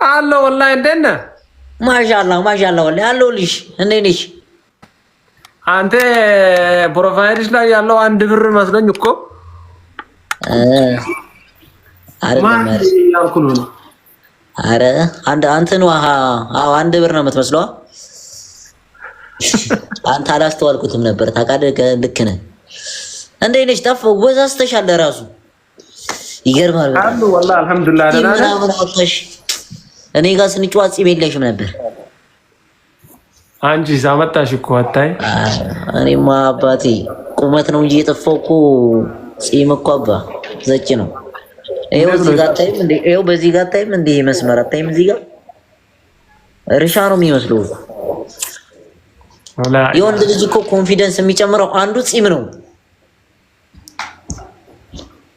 አሎ ወላሂ እንደነ ማሻአላ ወላሂ አለሁልሽ። እንዴት ነሽ? አንተ ፕሮፋይልሽ ላይ ያለው 1 ብር መስሎኝ እኮ አረ አንተ ነው። አዎ 1 ብር ነው የምትመስለው። አንተ አላስተዋልኩትም ነበር ታውቃለህ። ልክ ነህ። እንዴት ነሽ? ጠፋሁ። ወዛስተሻል ለራሱ ይገርማል። አሉ ወላሂ አልሐምዱሊላህ ደህና ነሽ? እኔ ጋር ስንጫወት ፂም የለሽም ነበር። አንቺ ሳመጣሽ እኮ አታይ። እኔማ አባቴ ቁመት ነው እንጂ የጠፋው እኮ ፂም እኮ አባ ዘጭ ነው። ይኸው እዚህ ጋር አታይም እንዴ? ይኸው በዚህ ጋር አታይም እንዴ? መስመር አታይም? እዚህ ጋር እርሻ ነው የሚመስለው። የወንድ ልጅ እኮ ኮንፊደንስ የሚጨምረው አንዱ ፂም ነው።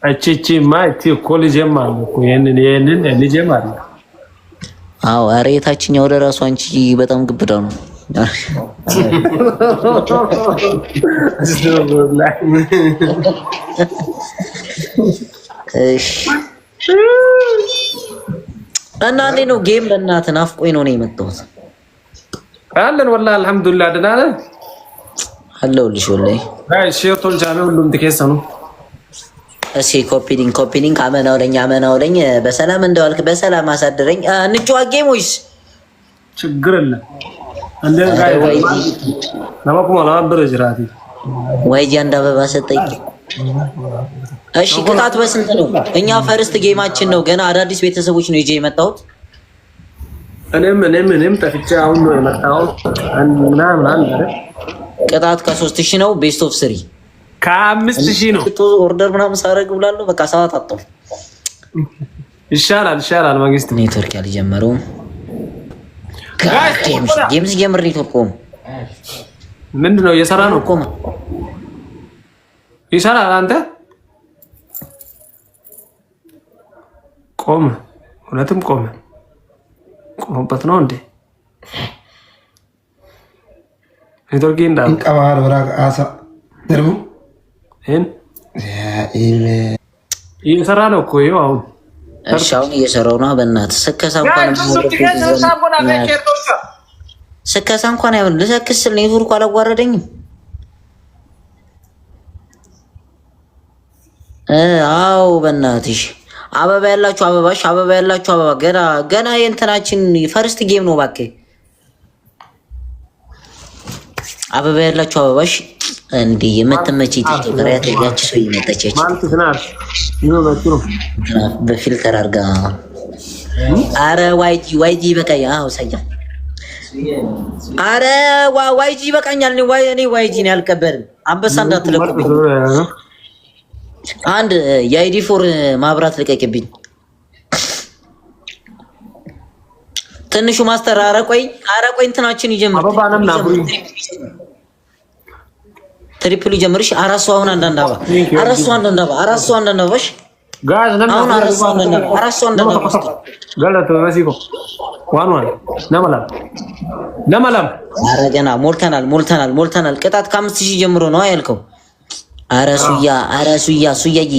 እቺማ እቲ እኮ ልጄም አለ እኮ ይሄንን ልጄም አለ። አዎ ኧረ የታችኛው ወደ ራሱ አንቺ በጣም ግብዳ ነው። እሺ እና እንዴት ነው ጌም? በእናትህ ናፍቆኝ ነው የመጣሁት። አለን ወላሂ አልሐምዱሊላህ ደህና ነህ? አለሁልሽ ወላሂ። አይ ሼርቶል ጃለ ሁሉም ተከሰኑ። እሺ ኮፒሊንግ አመናው ለኝ በሰላም እንደዋልክ በሰላም አሳድረኝ። እንጫወት ጌም ወይስ ችግር የለም? እንደ ጋር ለማቆም አላበር ጅራቲ ወይ ጃንዳ አበባ ሰጠኝ። እሺ ቅጣት በስንት ነው? እኛ ፈርስት ጌማችን ነው። ገና አዳዲስ ቤተሰቦች ነው ይዤ የመጣሁት። እኔም ጠፍቼ አሁን ነው የመጣሁት። ምናምን አይደል? ቅጣት ከ3000 ነው። ቤስት ኦፍ 3 ከ5000 ነው። ኦርደር ምናምን ሳረግ ብላለሁ። በቃ ሰዓት አጣሁ። ይሻላል። መንግስት ኔትወርክ ያልጀመረው ጌምስ ጀምር። ኔትወርክ ቆም። ምንድነው እየሰራ ነው? ቆም ይሰራል። አንተ ቆም። እውነትም ቆምበት ነው እንዴ? ኔትወርክ እንዳል ቀባር ወራቅ አሳ ደርቡ እየሰራ ነው እኮ ይኸው አሁን። እሺ አሁን እየሰራው ነው። በእናትህ ስከሳ እንኳን አይሆን ልሰክስ ስል ኔትወርኩ አላዋረደኝም። አዎ በእናትሽ አበባ ያላችሁ አበባ ገና የእንትናችን ፈርስት ጌም ነው። እባክህ አበባ ያላችሁ አበባሽ እንዴ የምትመጪ ቲክቶከር ያቺ ሰው እየመጣች በፊልተር አድርጋ። አረ ዋይጂ በቃኝ። አዎ ሰያ አረ ዋይጂ በቃኛል። እኔ ዋይጂ ነው ያልቀበልም። አንበሳ እንዳትለቁብኝ። አንድ የአይዲ ፎር ማብራት ልቀቅብኝ። ትንሹ ማስተር አረቆይ እንትናችን ይጀምር። ትሪፕሉ ጀምርሽ። አራሱ አሁን አንዳንድ አባ አራሱ አንዳንድ አባሽ ጋዝ አሁን አራሱ አንዳንድ አባ ገለቶ መስይኮ ዋን ነመላም አረ ገና ሞልተናል። ቅጣት ከ5000 ጀምሮ ነው ያልከው። አረ ሱያዬ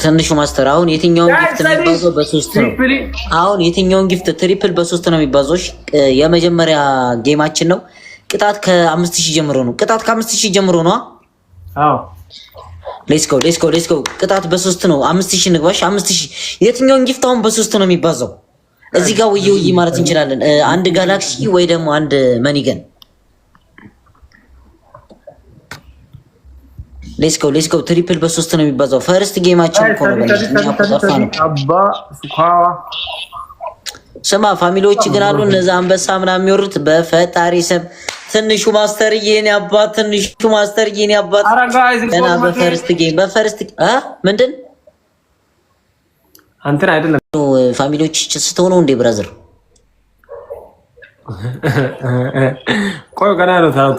ትንሹ ማስተር አሁን የትኛውን ጊፍት የሚባዘው በ3 ነው። አሁን የትኛውን ጊፍት ትሪፕል በ3 ነው የሚባዘው። የመጀመሪያ ጌማችን ነው። ቅጣት ከ5000 ጀምሮ ነው። አዎ ሌትስ ጎ ቅጣት በ3 ነው። 5000 ንግባሽ። 5000 የትኛውን ጊፍት አሁን በ3 ነው የሚባዘው። እዚህ ጋር ውይ ማለት እንችላለን። አንድ ጋላክሲ ወይ ደግሞ አንድ መኒገን። ሌትስ ጎ ትሪፕል በ3 ነው የሚባዛው። ፈርስት ጌማችን እኮ ነው። ስማ ፋሚሊዎች ግን አሉ እነዛ አንበሳ ምናምን የሚወሩት በፈጣሪ ስም። ትንሹ ማስተር የኔ አባት ገና በፈርስት ጌም ምንድን አንተን አይደለም ፋሚሊዎች ስትሆኑ እንዴ ብራዘር? ቆይ ገና ነው ታቱ።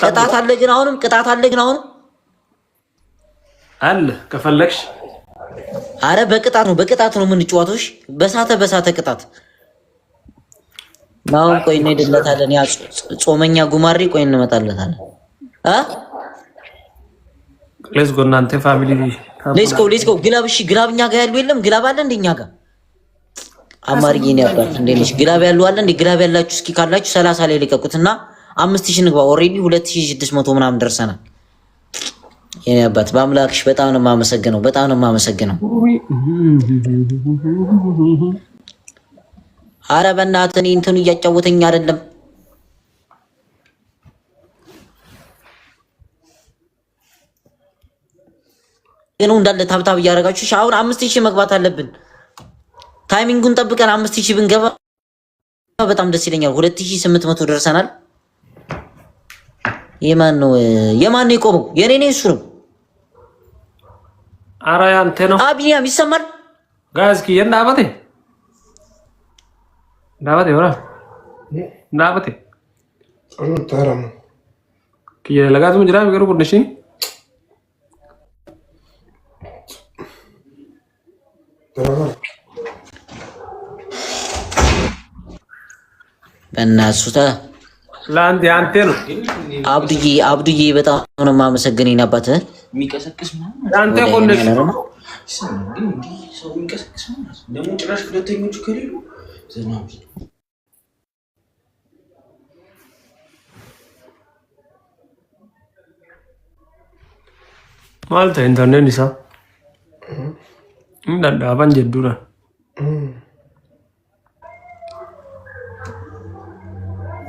ቅጣት አለ ግን አሁንም አለ ከፈለግሽ። አረ በቅጣት ነው የምንጫወተው። በሳተ ቅጣት አሁን ቆይ እንሄድለታለን። ያ ጾመኛ ጉማሬ ቆይ እንመጣለታለን። ሌትስ ጎ እናንተ ፋሚሊ ሌትስ ጎ ግላብ እሺ ግላብ እኛ ጋር ያሉ የለም ግላብ አለ እንደኛ ጋር አማርዬ ነው ያባት እንደልሽ ግላብ ያሉ አለ እንደ ግላብ ያላችሁ እስኪ ካላችሁ 30 ላይ ልቀቁትና 5000 ንግባ ኦሬዲ 2600 ምናምን ደርሰናል የኔ አባት በአምላክሽ በጣም ነው የማመሰግነው ኧረ በእናትህ እኔ እንትኑ እያጫወተኝ አይደለም ነው እንዳለ ታብታብ እያደረጋችሁ አሁን 5000 መግባት አለብን ታይሚንጉን ጠብቀን 5000 ብንገባ በጣም ደስ ይለኛል 2800 ደርሰናል የማን ነው የቆመው የኔ ነው እሱ ነው ኧረ ያንተ ነው አቢያም ይሰማል ጋዝኪ የናበቴ ወራ ናበቴ ተረም ከየ ለጋዝ ምጅራ የሚገሩ ቡድንሽ በእናሱታ ላንተ አንተ ነው አብዱዬ በጣም ነው የማመሰግነኝ አባት የሚቀሰቅስ ማለት አንተ ቆንደሽ ግን እንዲህ ሰው የሚቀሰቅስ ማለት ደግሞ ጭራሽ ሁለተኞቹ ከሌሉ ዘናቢ ማለት ኢንተርኔት ይሳ እንዳለ አባን ጀዱራ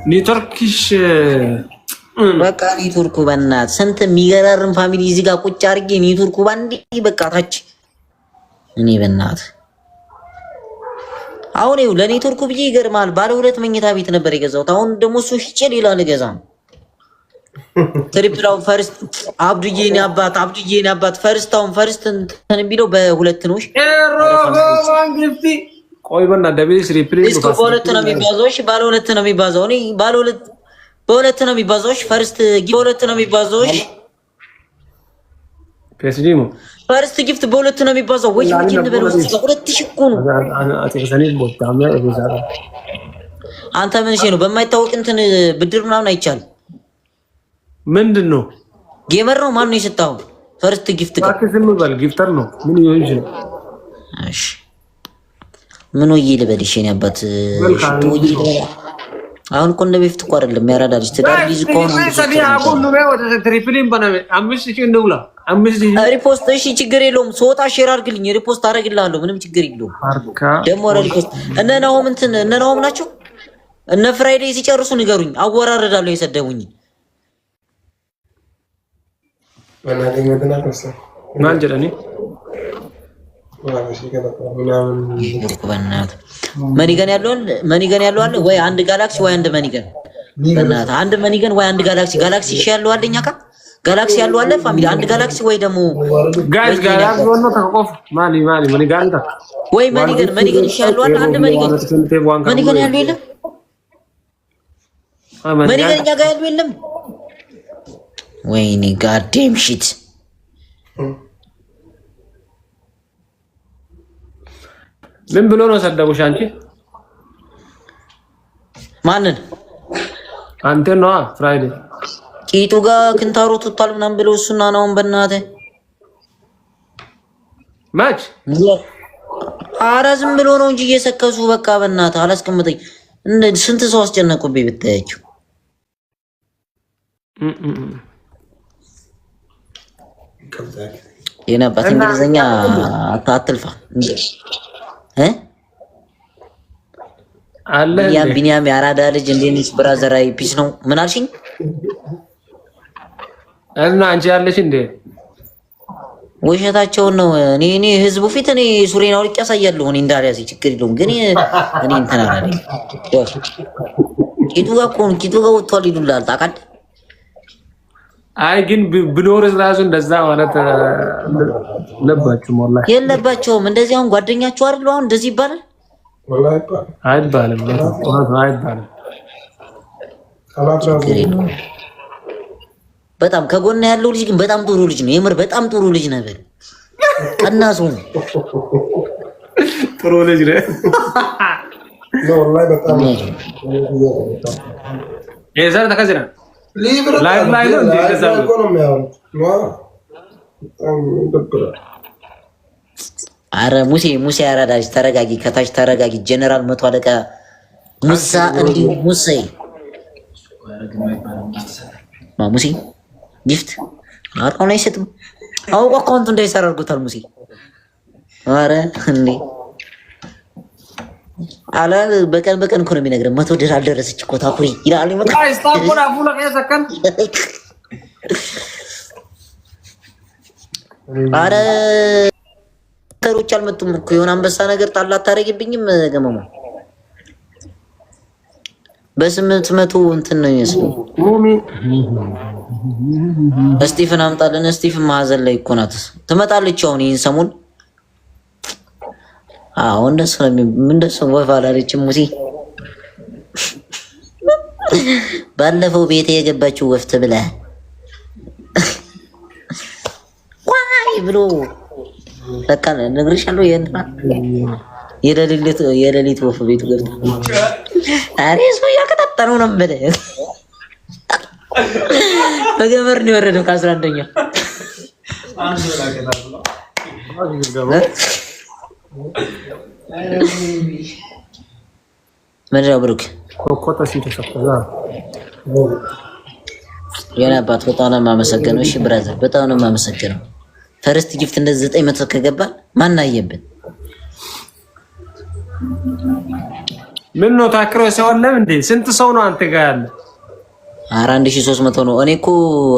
ኔትወርክሽ በቃ ኔትወርኩ በእናትህ ስንት የሚገራርም ፋሚሊ እዚህ ጋር ቁጭ አድርጌ ኔትወርኩ ባንዴ በቃ ታች እኔ በእናትህ አሁን ይኸው ለኔትወርኩ ብዬ ይገርማል ባለ 2 መኝታ ቤት ነበር የገዛሁት አሁን ደግሞ እሱ ሽጬ ሌላ ልገዛ ነው ትሪፕላው ፈርስት አብዱዬ ነው አባት ፈርስት እንትን ቢለው በሁለት ነው ቆይ በእና ደብሊስ ሪፕሌስ ነው በሁለት ነው የሚባዛው እሺ ባለ 2 ነው የሚባዛው እኔ ባለ 2 በሁለት ነው የሚባዛው እሺ ፈርስት በሁለት ነው የሚባዛው እሺ ፒኤስጂ ነው ፈርስት ጊፍት በሁለት ነው የሚባዛው ወይ ምን እንደበለው 2000 እኮ ነው አንተ ምን ነው በማይታወቅ እንትን ብድር ምናምን አይቻልም ምንድነው ጌመር ነው ማን ነው የሰጣው ፈርስት ጊፍት ጋር ዝም በል ጊፍተር ነው ምን ይሆን ይችላል እሺ ምን ነው ይልበልሽ የኔ አባት አሁን እኮ እንደ በፊት እኮ አይደለም ያራዳ ልጅ ትዳር ልጅ እኮ ነው ሪፖስት እሺ ችግር የለውም ሶጣ ሼር አድርግልኝ ሪፖስት አደርግልሃለሁ ምንም ችግር የለውም ደግሞ ሪፖስት እነ ናሆም ናቸው እነ ፍራይዴ ሲጨርሱ ንገሩኝ አወራረዳለሁ የሰደቡኝ ማን ጀለኒ መኒገን ያለው አለ ወይ አንድ ጋላክሲ ወይ አንድ መኒገን በእናትህ አንድ መኒገን ወይ አንድ ጋላክሲ እሺ ያለው አለ እኛ ጋር ጋላክሲ ያለው አለ ፋሚሊ አንድ ጋላክሲ ወይ ደግሞ ጋይስ ጋላክሲ ወንዶ ተቆፍ ማሊ መኒገን ወይ መኒገን እሺ ያለው አለ አንድ መኒገን ያለው የለም መኒገን እኛ ጋር ያለው የለም ወይኔ ጋዴም ሺት ምን ብሎ ነው ሰደቡሽ አንቺ ማንን አንተ ነው ፍራይዴ ቂጡ ጋር ክንታሮት ወጣል ምናምን ብለው እሱና ነው በእናትህ ማች ኧረ ዝም ብሎ ነው እንጂ እየሰከሱ በቃ በእናትህ አላስቀምጠኝ ስንት ሰው አስጨነቁብኝ ብታያቸው የነባት እንግሊዘኛ አትልፋ አለ ቢኒያም ያራዳ ልጅ እንዴንስ ብራዘራይ ፒስ ነው ምን አልሽኝ እና አንቺ ያለሽ እንዴ ወሸታቸው ነው እኔ ህዝቡ ፊት እኔ ሱሬን አውልቄ ያሳያለሁ እኔ እንዳልያዝ ችግር የለውም ግን እኔ እንትን አላለኝ ቂጡ ጋር ወጥቷል ይሉላል ታውቃለህ አይ ግን ብኖርስ ራሱ እንደዛ ማለት ለባችሁ ወላሂ የለባቸውም እንደዚህ አሁን ጓደኛችሁ አይደል አሁን እንደዚህ ይባላል ወላሂ አይባልም በጣም ከጎና ያለው ልጅ ግን በጣም ጥሩ ልጅ ነው የምር በጣም ጥሩ ልጅ ነበር ቀናሱ ጥሩ ልጅ ነው ወላሂ በጣም የዛሬ ተከዘና ላይቭ ነው እንዴ አረ ሙሴ አራዳጅ ተረጋጊ፣ ከታች ተረጋጊ። ጀነራል መቶ አለቃ ሙሳ እንዲ ሙሴ ሙሴ ጊፍት አርቆን አይሰጥም። አውቆ አካውንቱ እንዳይሰራ አድርጎታል ሙሴ። አረ እንዴ አለ በቀን እኮ ነው የሚነግረን። 100 ድር አልደረሰች እኮ ታኩሪ ይላል። አረ ተሮች አልመጡም እኮ የሆነ አንበሳ ነገር ጣላ አታረግብኝም ገመማ በ800 እንትን ነው የሚመስለው። ስቲፍን አምጣልን። ስቲፍን ማዘን ላይ እኮ ናት ትመጣለች አሁን ይሄን ሰሞን። አዎ እንደሱ ነው። እንደሱ ወፍ አላለችም ሙሴ። ባለፈው ቤቴ የገባችው ወፍ ትብላ ዋይ ብሎ በቃ ነግሬሻለሁ። የሌሊት ወፍ ቤቱ ገብታ አሬ ሰው ያከታተለው ነው በለ በገመር ነው የወረደው ከ11ኛ ምንድነው ብሩክ የኔ አባት በጣም ነው የማመሰግነው። እሺ ብራዘር በጣም ነው የማመሰግነው። ፈርስት ጊፍት እንደዚህ 900 ከገባ ማን አየብን? ምን ነው ታክሮ ሰው አለ እንዴ? ስንት ሰው ነው አንተ ጋር ያለ? 1300 ነው። እኔ እኮ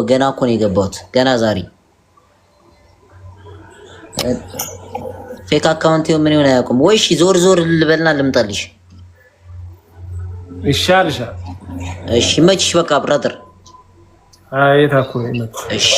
ገና እኮ ነው የገባሁት ገና ዛሬ። ፌክ አካውንት ምን ይሆን አያውቁም ወይ? እሺ ዞር ልበልና ልምጣልሽ ይሻልሻል። እሺ መችሽ በቃ ብራዘር። አይ ታኩ እሺ